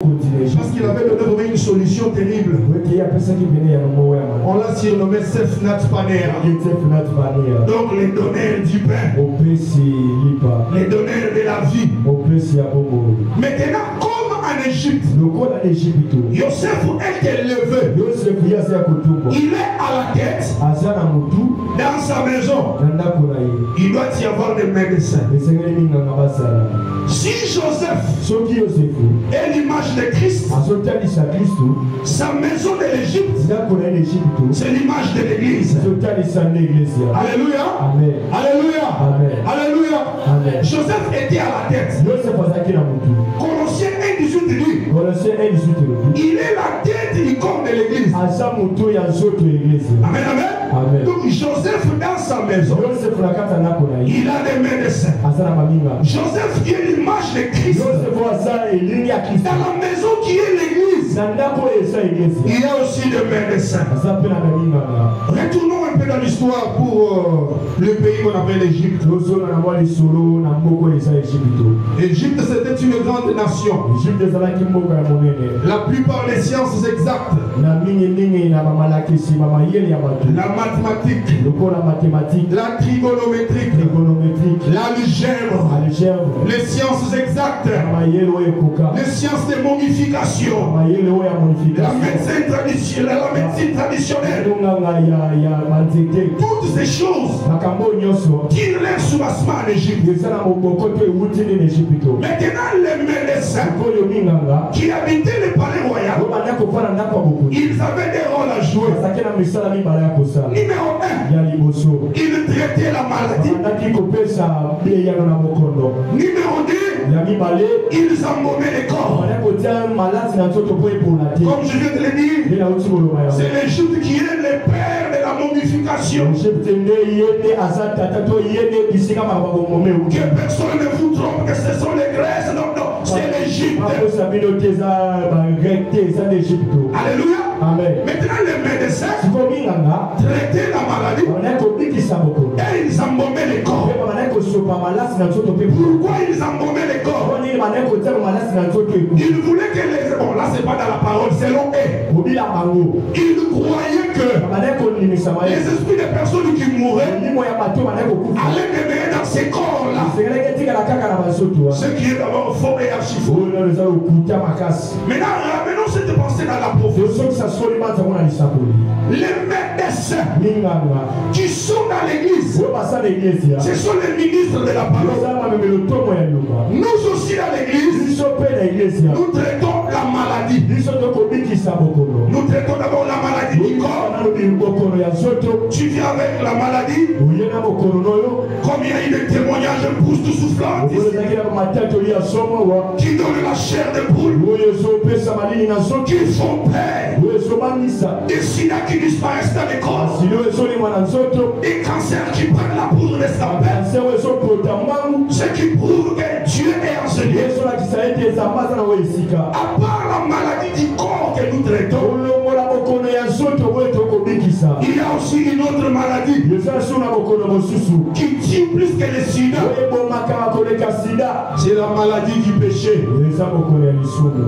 Parce qu'il avait donné une solution terrible. On l'a surnommé Sefnat Paner. Donc les donneurs du pain, les donneurs de la vie. Maintenant, comme en Égypte, Yosef est élevé. Il est à la tête. Dans sa maison, il doit y avoir des médecins. Si Joseph est l'image de Christ, sa maison de l'Égypte, c'est l'image de l'Église. Alléluia. Amen. Alléluia. Amen. Alléluia. Amen. Joseph était à la tête. Colossiens 1:18 dit, il est la tête du corps de l'Église. Amen, amen. Amen. Donc Joseph dans sa maison, il a des médecins. Joseph qui est l'image de Christ. Dans la maison qui est l'Église, il y a aussi des médecins. Retournons un peu dans l'histoire pour le pays qu'on appelle l'Égypte. L'Égypte c'était une grande nation. La plupart des sciences exactes, la mathématique, la trigonométrique, l'algèbre, les sciences exactes, les sciences de momification, la médecine traditionnelle, toutes ces choses tirent leur soubassement en Égypte. Maintenant les médecins qui habitaient le palais royal, ils avaient des rôles à jouer. Numéro 1, ils traitaient la maladie. Numéro 2, ils embaumaient les corps. Comme je viens de le dire, c'est l'Égypte qui est le père de la momification. Que personne ne vous trompe que ce sont les Grèces. Non, non, c'est l'Égypte. Alléluia. Amen. Maintenant les médecins traitaient la maladie et ils embaumaient les corps. Pourquoi ils embaumaient les corps? Ils voulaient que les... Bon là c'est pas dans la parole, selon eux. Ils croyaient que les esprits des personnes qui mouraient allaient demeurer dans ces corps-là. Ce qui est d'abord faux et archi faux. Maintenant ramenons cette pensée dans la prophétie. Les médecins qui sont dans l'église, ce sont les ministres de la parole. Nous aussi dans l'église, nous traitons la maladie. Nous traitons d'abord la maladie du corps. Tu viens avec la maladie. Comme il y a eu des témoignages époustouflants qui donnent la chair de poule, qui font peur, des sida qui disparaissent dans les corps, des cancers qui prennent la poudre de sa peine, ce qui prouve que Dieu est enseigné. À part la maladie du corps que nous traitons, il y a aussi une autre maladie qui tue plus que le sida. C'est la maladie du péché.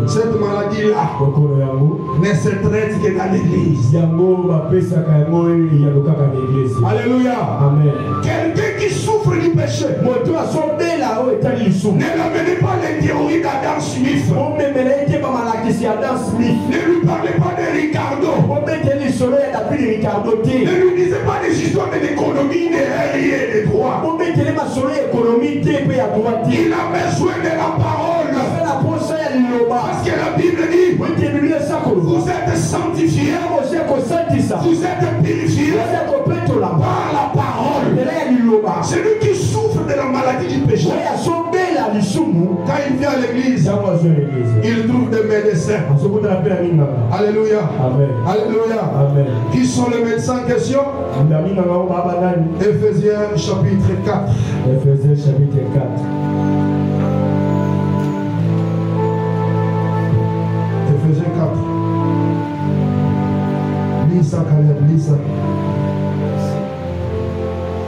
Cette maladie-là ne se traite que dans l'église. Alléluia. Amen. Quelqu'un qui souffre du péché, ne l'amenez pas les théories d'Adam Smith. Ne lui parlez pas de Ricardo. Ne lui disez pas des histoires de l'économie, des règles et des droits. Il a besoin de la parole. Parce que la Bible dit, vous êtes sanctifiés, vous êtes purifiés par la parole. Celui qui souffre de la maladie du péché, quand il vient à l'église, il trouve des médecins. Alléluia. Amen. Alléluia. Amen. Qui sont les médecins en question? Éphésiens chapitre 4. Éphésiens chapitre 4. Éphésiens 4. Lis ça, Caleb, lis ça.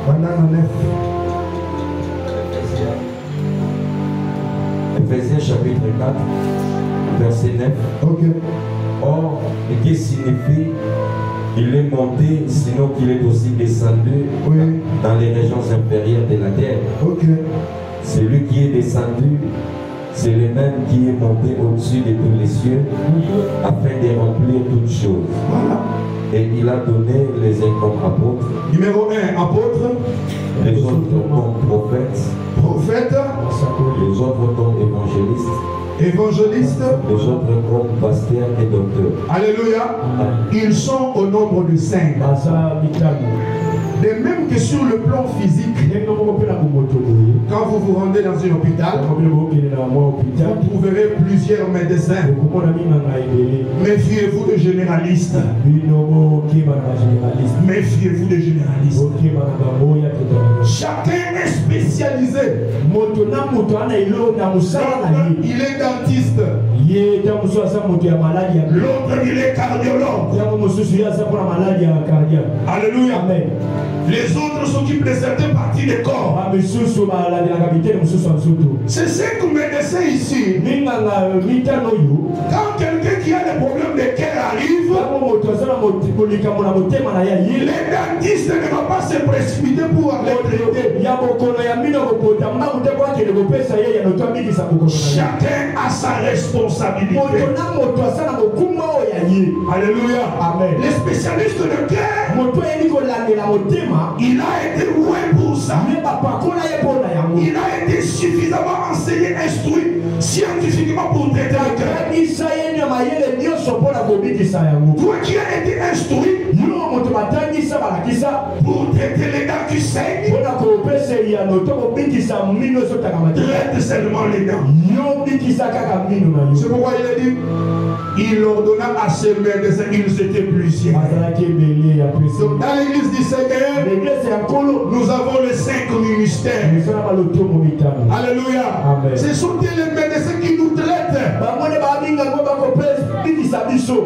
Banane 9. Éphésiens chapitre 4, verset 9. Ok. Or, qui signifie il est monté, sinon qu'il est aussi descendu dans les régions inférieures de la terre. Ok. Celui qui est descendu, c'est le même qui est monté au-dessus de tous les cieux afin de remplir toutes choses. Voilà. Et il a donné les uns comme apôtres. Numéro 1, apôtre. Les autres comme prophètes. Prophète. Les autres comme évangélistes. Évangéliste. Les autres comme pasteurs et docteurs. Alléluia. Ils sont au nombre de 5. De même que sur le plan physique, quand vous vous rendez dans un hôpital, vous trouverez plusieurs médecins. Méfiez-vous des généralistes. Méfiez-vous des généralistes. Chacun est spécialisé. Il est dentiste. L'autre, il est cardiologue. Alléluia. Amen. Les autres s'occupent de certaines parties du corps. Ces 5 médecins ici, quand quelqu'un qui a des problèmes de cœur arrive, les dentistes ne vont pas se précipiter pour aller traiter. Chacun a sa responsabilité. Alléluia. Amen. Les spécialistes de cœur, il a été loué pour ça. Il a été suffisamment enseigné, instruit scientifiquement pour traiter le cœur. Toi qui as été instruit pour traiter les dents qui saignent, traite seulement les dents. C'est pourquoi il a dit, il ordonna à ces médecins, ils étaient plusieurs. Donc dans l'église du Seigneur, nous avons les 5 ministères. Alléluia. Amen. Ce sont les médecins qui nous traitent.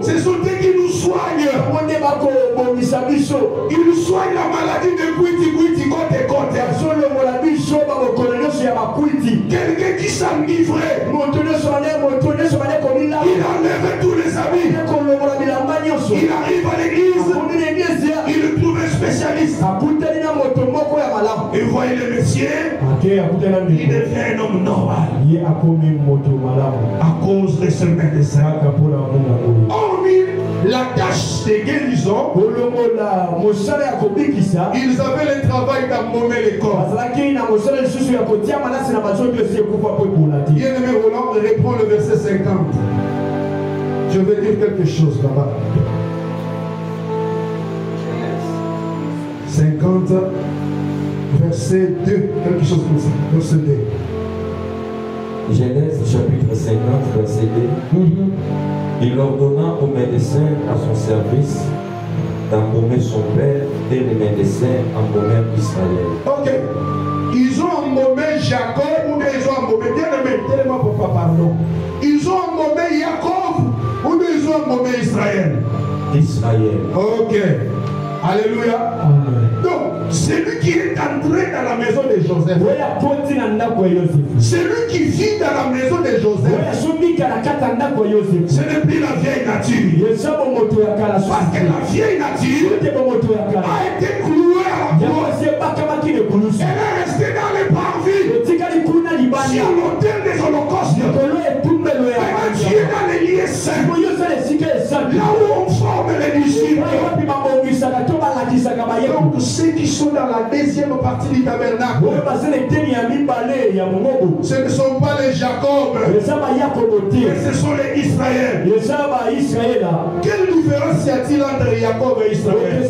Ce sont eux qui nous soignent. Ils soignent la maladie de Kwiti côte. Quelqu'un qui s'enivrait, il enlève tous les habits. Il arrive à l'église, il trouve un spécialiste. Et voyez le monsieur, il devient un homme normal à cause de ce médecin. Hormis la tâche de guérison, ils avaient le travail d'embaumer les corps. Bien-aimé Roland, reprends le verset 50. Je vais dire quelque chose là-bas. 50, verset 2, quelque chose comme ça, verset 2. Genèse chapitre 50, verset 2. Il ordonna au médecin à son service d'embaumer son père et les médecins embaumèrent Israël. Ok. Ils ont embaumé Jacob ou bien ils ont embaumé, bien-aimé, tellement papa, pardon. Ils ont embaumé Jacob ou bien ils ont embaumé Israël. Israël. Ok. Alléluia. Amen. Donc, celui qui est entré dans la maison de Joseph, celui qui vit dans la maison de Joseph, ce n'est plus la vieille nature. Parce que la vieille nature a été clouée à la croix. Elle est restée dans les parvis, sur l'autel des holocaustes. Elle Dieu dans les lieux saints, là où on forme les disciples. Donc ceux qui sont dans la deuxième partie du tabernacle, ce ne sont pas les Jacob, mais ce sont les Israël. Quelle différence y a-t-il entre Jacob et Israël?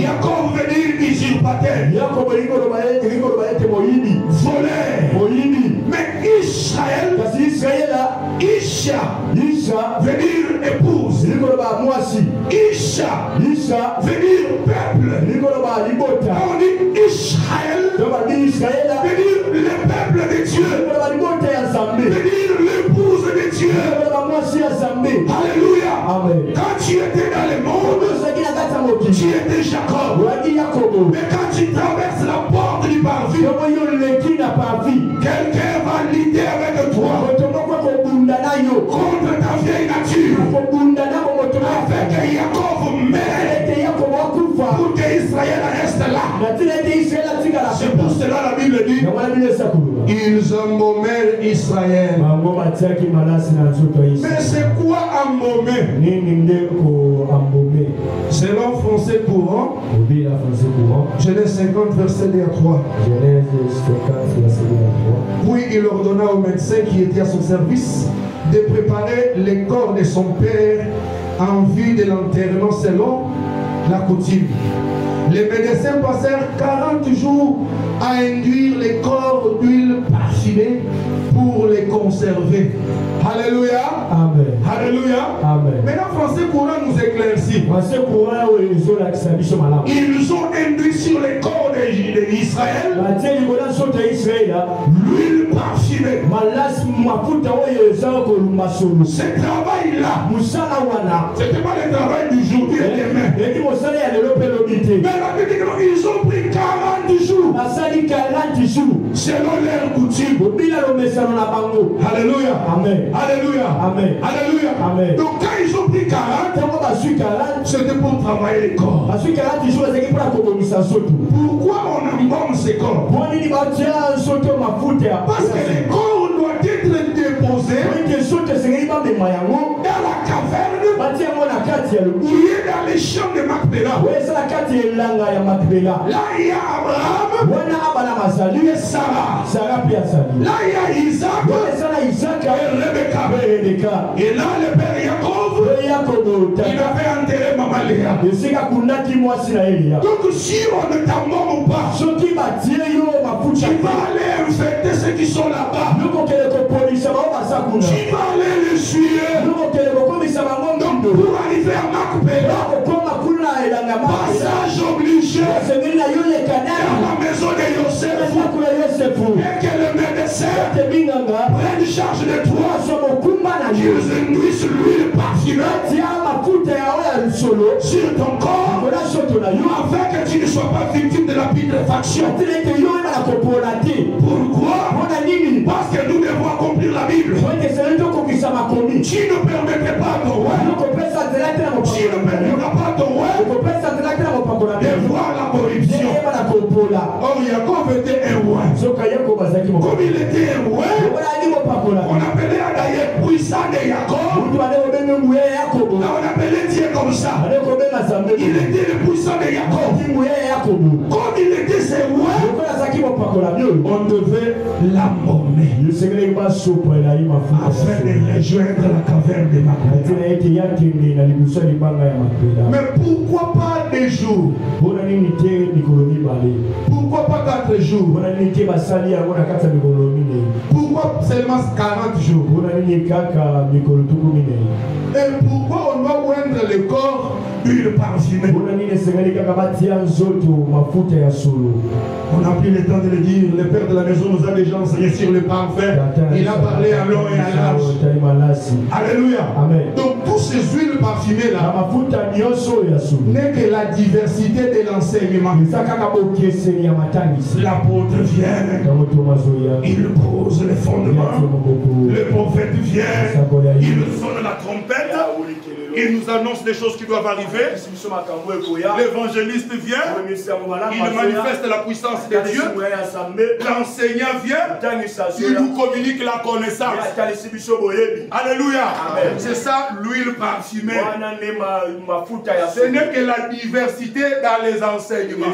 Jacob veut dire usurpateur, voleur. Mais Israël, Isha veut dire épouse. Isha veut dire peuple. On dit Israël veut dire le peuple de Dieu, veut dire l'épouse de Dieu. Alléluia. Amen. Quand tu étais dans le monde, tu étais Jacob. Mais quand tu traverses la porte du parvis, quelqu'un va l'idée avec toi. contre ta vieille nature. Avec Jacob meurt pour que Israël reste là. C'est pour cela la Bible dit ils embaumèrent Israël. Mais c'est quoi embaumer? Selon français courant, Genèse 50 verset 2 à 3. Puis il ordonna au médecin qui était à son service de préparer le corps de son père en vue de l'enterrement selon la coutume. Les médecins passèrent 40 jours à induire les corps d'huile parfumée pour les conserver. Alléluia. Amen. Alléluia. Amen. Maintenant, français courant nous éclaircit. Ils ont induit sur les corps d'Israël l'huile parfumée. Ce travail-là, c'était pas le travail du jour et demain. Mais la Bible dit qu'ils ont pris 40 jours selon leur coutume. Alléluia. Amen. Alléluia. Amen. Alléluia. Amen. Donc quand ils ont pris 40, c'était pour travailler les corps. Pourquoi on embaume ces corps? Parce que les corps doivent être déposés dans la caverne où il est dans les champs de Macpéla. Là il y a Abraham et Sarah. Là il y a Isaac et Rebecca. Et là le père Jacob, il avait enterré Maman Léa. Donc si on ne t'embaume pas, tu vas aller infecter ceux qui sont là-bas. Tu vas aller les suivre. Donc pour arriver à Macpéla, passage obligé dans la maison de Yosef, et que le médecin prenne charge de toi, qu'ils induisent l'huile parfumée sur ton corps, afin que tu ne sois pas victime de la putréfaction. Pourquoi? Parce que nous devons accomplir la Bible. Tu ne permettrais pas à ton roi, tu ne permettras pas à ton roi de voir la corruption. Or Jacob était un roi. Comme il était un roi, on appelait d'ailleurs puissant de Jacob. Là on appelait Dieu comme ça. Il était le puissant de Jacob. Comme il était ce roi, on devait l'embaumer afin de rejoindre la caverne de Macpéla. Mais pourquoi pas des jours? Pourquoi pas 4 jours? Pourquoi seulement 40 jours? Et pourquoi on doit oindre le corps d'huile parfumée? On n'a plus le temps de le dire. Le père de la maison nous a déjà enseigné sur le parfum. Il a parlé à long et à large. Alléluia. Amen. Donc tous ces huiles parfumées là n'est que la diversité de l'enseignement. L'apôtre vient, il pose les fondements. Le prophète vient, il sonne la trompette. Il nous annonce des choses qui doivent arriver. L'évangéliste vient, il manifeste la puissance de Dieu. L'enseignant vient, il nous communique la connaissance. Alléluia. C'est ça l'huile parfumée. Ce n'est que la diversité dans les enseignements.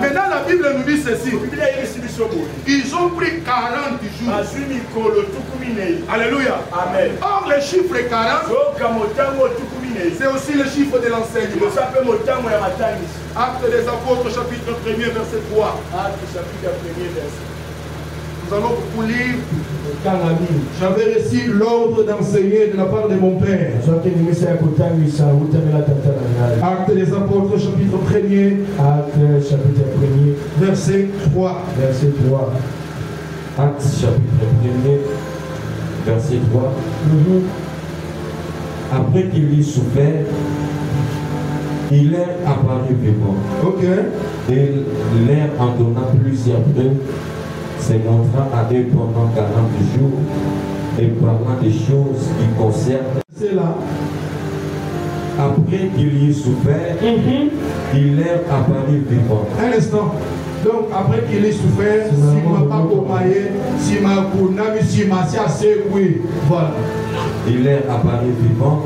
Maintenant la Bible nous dit ceci. Ils ont pris 40 jours. Alléluia. Or le chiffre 40, c'est aussi le chiffre de l'enseignement. Actes des Apôtres, chapitre 1er, verset 3. Nous allons vous lire. J'avais reçu l'ordre d'enseigner de la part de mon père. Actes des Apôtres, chapitre 1er. Verset 3. Actes chapitre 1er, verset 3. Après qu'il eut souffert, il leur apparut vivant. Et leur en donnant plusieurs preuves, se montra à eux pendant 40 jours et parlant des choses qui concernent. C'est là. Après qu'il y ait souffert, il leur apparut vivant. Un instant. Donc après qu'il ait souffert, si m'a pas commandé, si m'a commandé, si m'a assez, oui, voilà. Il leur apparut vivant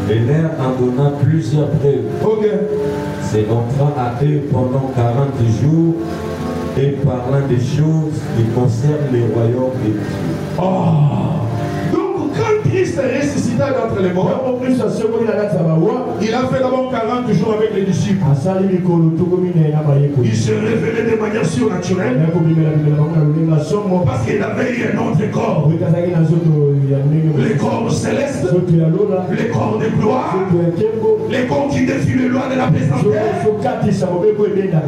et leur en donna plusieurs preuves. Ok. C'est entrant à eux pendant 40 jours et parlant des choses qui concernent le royaume de Dieu. Oh. Donc quand Christ ressuscita d'entre les morts, il a fait d'abord 40 jours avec les disciples. Il se révélait de manière surnaturelle parce qu'il avait eu un autre corps. Les corps célestes, les corps de gloire, les corps qui défient les lois de la présence,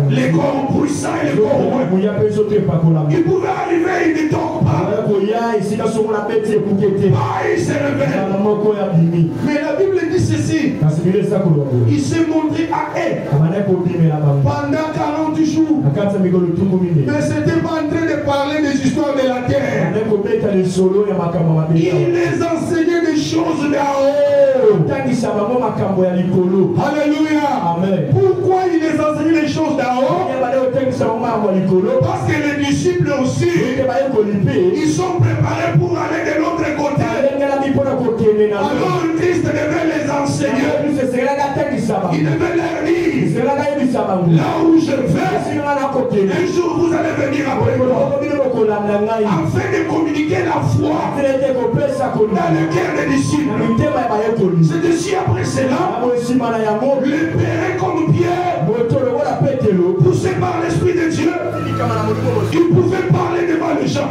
les corps puissants et les corps humains. Il pouvait arriver, il ne dort pas. Il se révèle. Mais la Bible dit ceci. Il s'est montré à eux pendant 40 jours. Mais c'était pas en train de parler des histoires de la terre. Il les enseignait des choses d'en haut. Alléluia. Amen. Pourquoi il les enseignait des choses d'en haut? Parce que les disciples aussi, ils sont préparés pour aller de l'autre côté. Alors Christ devait les enseigner. Il devait leur dire, là où je vais, un jour vous allez venir après moi, afin de communiquer la foi dans le cœur des disciples. C'est aussi après cela, le Père comme Pierre, poussé par l'Esprit de Dieu, il pouvait parler devant les gens,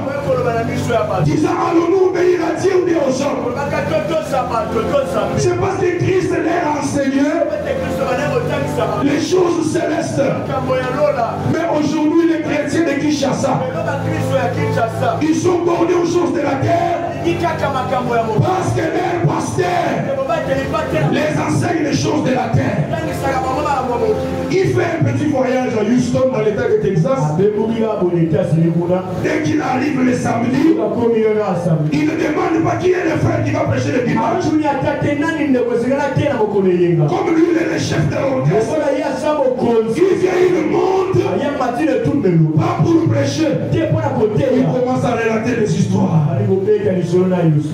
disant allons-nous obéir à Dieu ou bien aux hommes? C'est parce que Christ leur enseignait les choses célestes. Mais aujourd'hui, les chrétiens de Kinshasa, ils sont bornés aux choses de la terre parce que leur pasteur les enseigne les choses de la terre. Il fait un petit voyage à Houston dans l'état de Texas. Dès qu'il arrive le samedi, il ne demande pas qui est le frère qui va prêcher le dimanche. Comme lui, il est le chef de l'orchestre. Il vient, il monte, pas pour prêcher. Il commence à relater des histoires.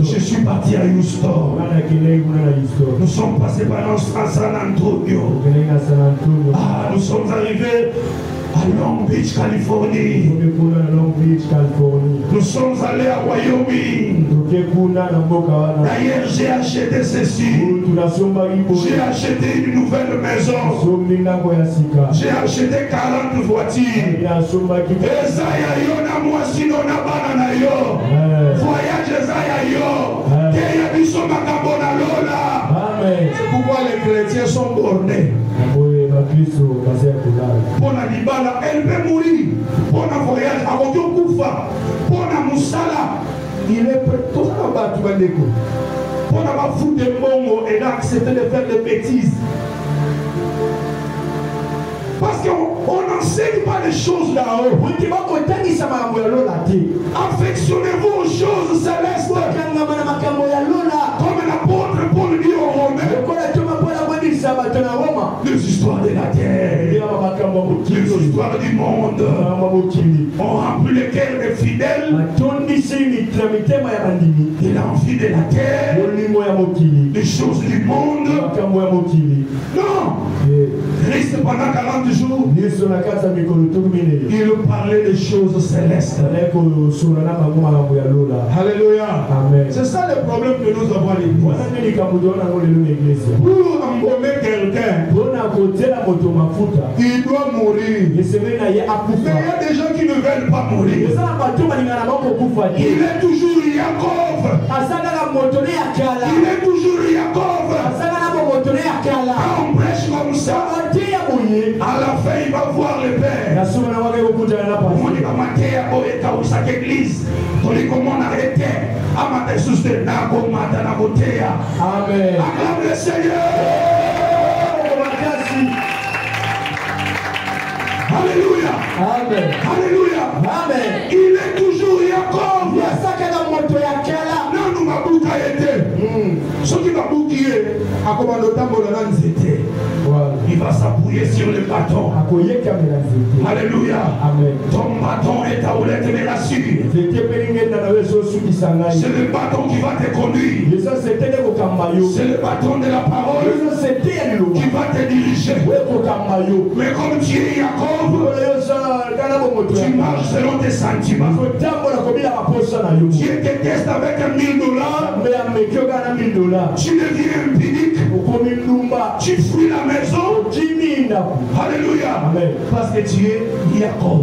Je suis parti à Houston. Nous sommes passés par San Antonio. Ah, nous sommes arrivés à Long Beach, Californie. Nous sommes allés à Wyoming. D'ailleurs, j'ai acheté ceci. J'ai acheté une nouvelle maison. J'ai acheté 40 voitures. Voyage c'est pourquoi les chrétiens sont bornés. Pour la libala, elle peut mourir. Pour un voyage, avant de Koufa, pour la Moussala, il est prêt. Tout ça va battre le coup. Pour la foutre de Mongo et d'accepter de faire des bêtises. Parce qu'on n'enseigne pas les choses là-haut. Affectionnez-vous aux choses célestes. Comme l'apôtre Paul dit aux Romains. Les histoires de la terre, les histoires du monde ont rempli le cœur des fidèles. Il a envie de la terre, les choses du monde. Non! Christ pendant 40 jours, il parlait des choses célestes. Alléluia. C'est ça le problème que nous avons à l'église. Pour embaumer quelqu'un, il doit mourir. Mais il y a des gens qui ne veulent pas mourir. Il est toujours Jacob. Il est toujours Jacob. Quand on prêche comme ça, à la fin il va voir le Père. On dit à chaque église, on dit comment on arrête. Amen. Acclame le Seigneur. Alléluia. Alléluia. Il est toujours Jacob. Non, Il va s'appuyer sur le bâton. Alléluia. Ton bâton est ta houlette et la sûre. C'est le bâton qui va te conduire. C'est le bâton de la parole qui va te diriger. Mais comme tu es Jacob, tu marches selon tes sentiments. Tu détestes avec $1000. Tu deviens impudique. Tu fuis la maison. Alléluia. Parce que tu es Jacob.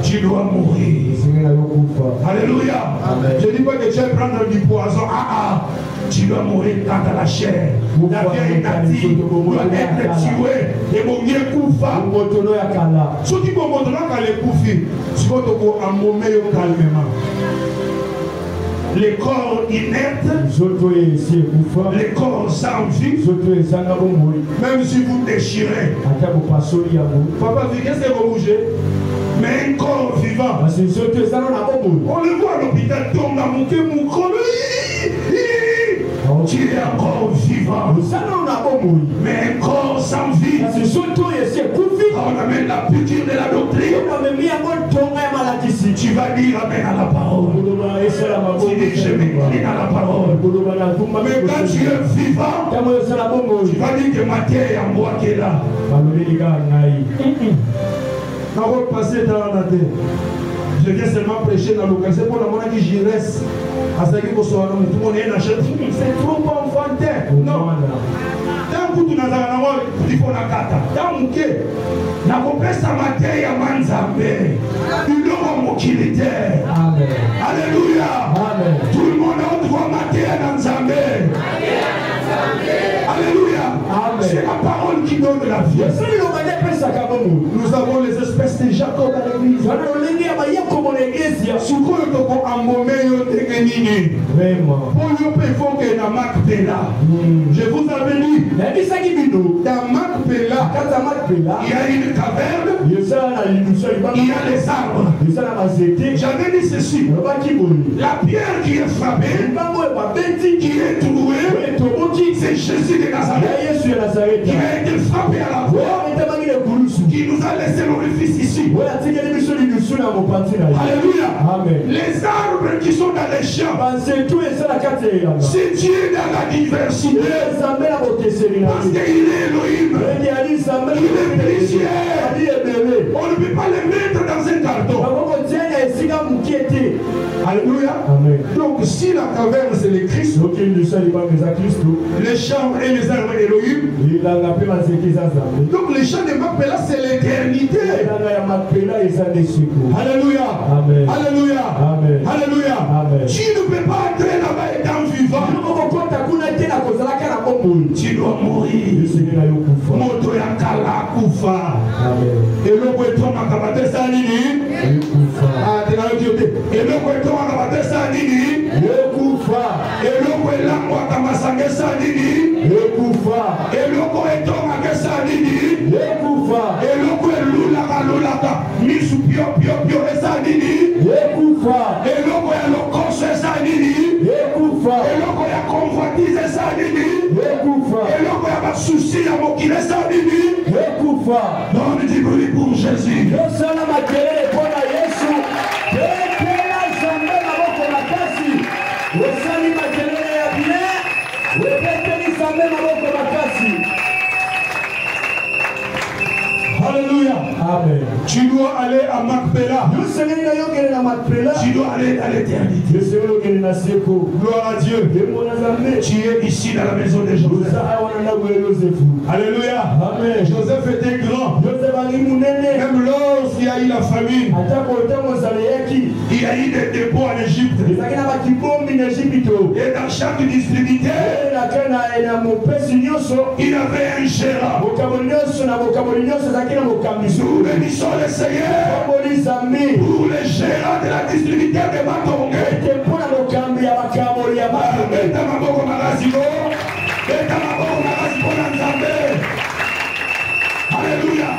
Tu dois mourir. Alléluia. Je ne dis pas que tu vas prendre du poison. Tu dois mourir quant à la chair. La vieille nature doit être tuée. Et mon Dieu koufa. Ce qui va montrer qu'elle est koufi, c'est que tu vas emmommer calmement. Les corps inertes, les corps sans vie, même si vous déchirez, papa, qu'est-ce que vous bougez? Mais un corps vivant, on le voit à l'hôpital, tombe dans mon cœur, mon corps. Tu es encore vivant. Mais un corps sans vie. On amène la piqûre de la doctrine. Tu vas dire amen à la parole. Tu dis je m'incline à la parole. Mais quand tu es vivant, tu vas dire que ma terre est en moi qui est là. On va passer dans la terre. Je viens seulement prêcher dans l'occasion pour la monnaie qui j'y reste. C'est trop enfantin. Non. Tant que tu n'as pas il faut la cata. Tant que na kopesa mateya manzambe. Il aura mon kilitaire. Amen. Alléluia. Amen. Tout le monde a droit mateya nanzambe. Alléluia. C'est la parole qui donne la vie. Nous avons les espèces de Jacob à l'église. Je vous avais dit, dans Macpéla, il y a une caverne, il y a les arbres. J'avais dit ceci, la pierre qui est frappée, qui est trouée, c'est Jésus de Nazareth, qui a été frappé à la porte, qui nous a laissé l'orifice ici. Alléluia. Amen. Les arbres qui sont dans les champs, c'est Dieu dans la diversité. Parce qu'il est Elohim, il est précieux. On ne peut pas les mettre dans un carton. Alléluia. Amen. Donc si la caverne c'est le Christ, les champs et les arbres Elohim, donc les champs de Macpéla c'est l'éternité. Alléluia. Amen. Alléluia. Amen. Alléluia. Amen. Tu ne peux pas entrer là-bas étant vivant. Tu dois mourir. Moto ya kala kufa. Amen. Et le poiton makabate sanini. Ah, tu n'as dit. Et le poiton makabate sanini. Le kufa. Et le poiton makabate sanini. Le kufa. Et le poiton makabate sanini. Le kufa. Et le poiton lulaka. Misu pio pio pio sanini. Le kufa. Et le poiton kose sanini. Le kufa. Et le poiton convoitise sanini. Le kufa. Et le poiton souci à mon qui les sanini. Le kufa. Donne du bruit pour Jésus. Le salam à Dieu pour la Yesu. Alléluia. Amen. Tu dois aller à Macpéla. Tu dois aller à l'éternité. Gloire à Dieu. Tu es ici dans la maison de Joseph. Alléluia. Amen. Joseph était grand. Même lorsqu'il y a eu la famine, il y a eu des dépôts en Égypte. Et dans chaque distributeur, il avait un gérant. Nous bénissons le Seigneur pour les gérants de la distributeur de Matonge. Alléluia.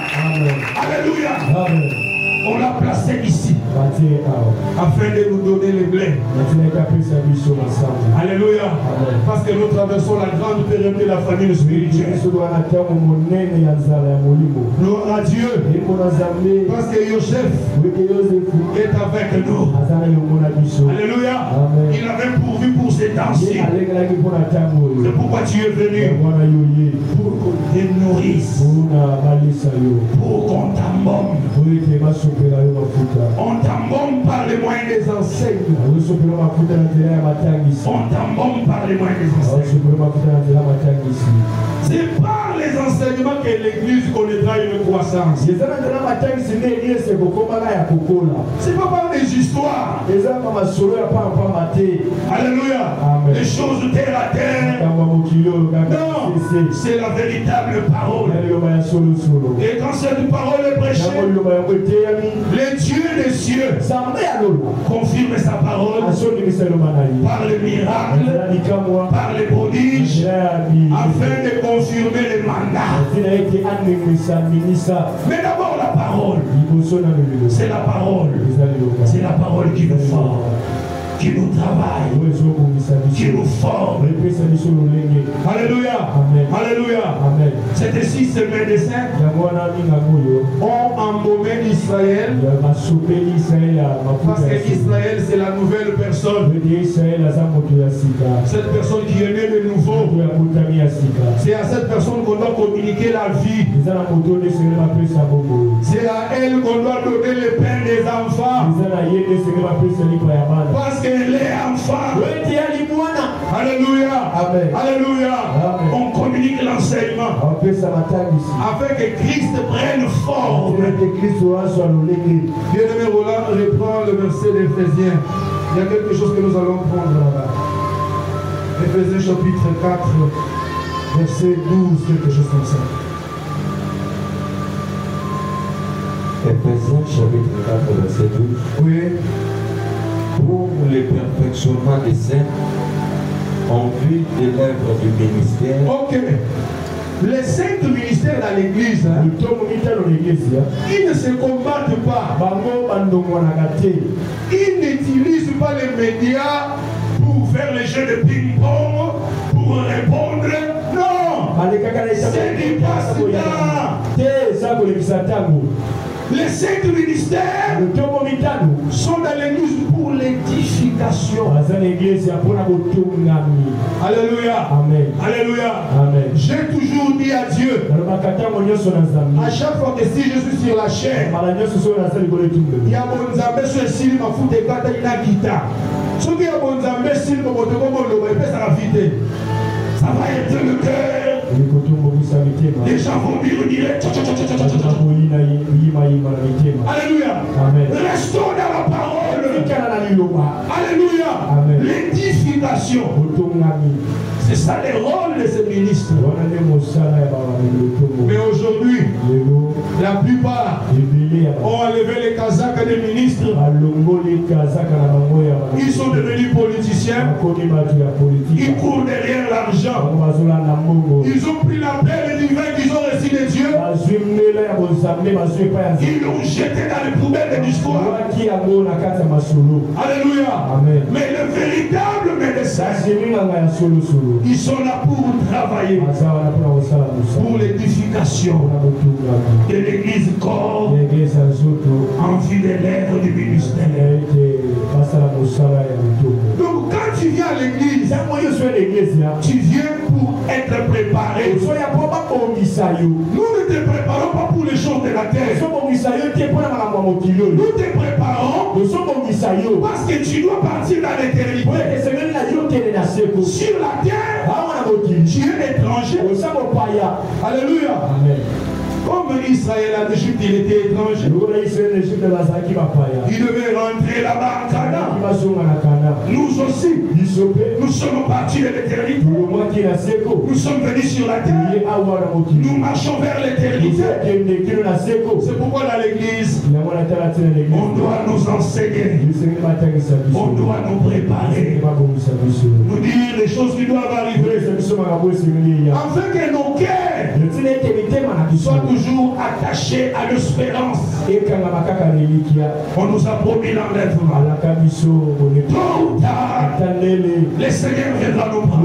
Alléluia. On l'a placé ici. afin de nous donner les blés. Alléluia. Parce que nous traversons la grande période de la famine spirituelle. Gloire à Dieu. Parce que Joseph est avec nous. Alléluia. Il avait pourvu pour ces temps-ci. C'est pourquoi tu es venu. Pour qu'on te nourrisse. Pour qu'on t'embaume. On t'embaume par les moyens des enseignes. On t'embaume par les moyens des enseignes. C'est par les enseignements que l'Église connaîtra une croissance. C'est pas par des histoires. Alléluia. Les choses terre à terre. Non, c'est la véritable parole. Et quand cette parole est prêchée, les dieux des cieux confirment sa parole par les miracles, par les prodiges, afin de confirmer les mandats. Mais d'abord la parole. C'est la parole. C'est la parole qui nous forme, qui nous travaille, qui nous forme. Alléluia. Alléluia. C'est ainsi ces médecins ont embaumé Israël. Parce que Israël c'est la nouvelle personne. Cette personne qui est née de nouveau. C'est à cette personne qu'on doit communiquer la vie. C'est à elle qu'on doit donner le pain des enfants. Parce qu'elle est enfant. Alléluia. Amen. Alléluia. Amen. On communique l'enseignement afin que Christ prenne forme. Bien-aimé Roland, reprend le verset d'Éphésiens. Il y a quelque chose que nous allons prendre là-bas. Éphésiens chapitre 4, verset 12, quelque chose comme ça. Éphésiens chapitre 4, verset 12. Oui. Pour le perfectionnement des saints, en vue de l'œuvre du ministère. Ok. Les saints du ministère dans l'église, ils ne se combattent pas. Ils n'utilisent pas les médias pour faire les jeux de ping-pong, pour répondre. Non! C'est du passe-temps. Les saints du ministère sont dans l'église pour l'édification. Alléluia. Amen. Alléluia. Amen. J'ai toujours dit à Dieu, à chaque fois que si je suis sur la chaîne, il y a mon Zambé sur le ciel, ma foute et quand il y a une guitare. Ce qui est mon Zambé sur le ça va vite. Ça va être le cœur. Les gens vont dire alléluia. Amen. Restons dans la parole. Alléluia. L'édification. C'est ça le rôle de ces ministres. Mais aujourd'hui, la plupart ont enlevé les casaques des ministres. Ils sont devenus politiciens. Ils courent derrière l'argent. Ils ont pris la paix divine qu'ils ont reçu de Dieu. Ils l'ont jeté dans les poubelles de l'histoire. Alléluia. Amen. Mais le véritable médecin, ils sont là pour travailler, pour l'édification de l'église corps en vue de l'œuvre du ministère. Donc quand tu viens à l'église, tu viens pour être préparé. Nous ne te préparons pas pour les choses de la terre. Nous te préparons parce que tu dois partir dans l'éternité. Sur la terre, tu es étranger. Alléluia. Amen. Comme Israël en Égypte, il était étranger. Il devait rentrer là-bas en Canaan. Nous aussi, nous sommes partis de l'éternité. Nous sommes venus sur la terre. Nous marchons vers l'éternité. C'est pourquoi dans l'église, on doit nous enseigner. On doit nous préparer. Nous dire les choses qui doivent arriver. Afin que nos cœurs Sois toujours attaché à l'espérance. On nous a promis l'enlèvement. Tôt ou tard, le Seigneur viendra nous prendre.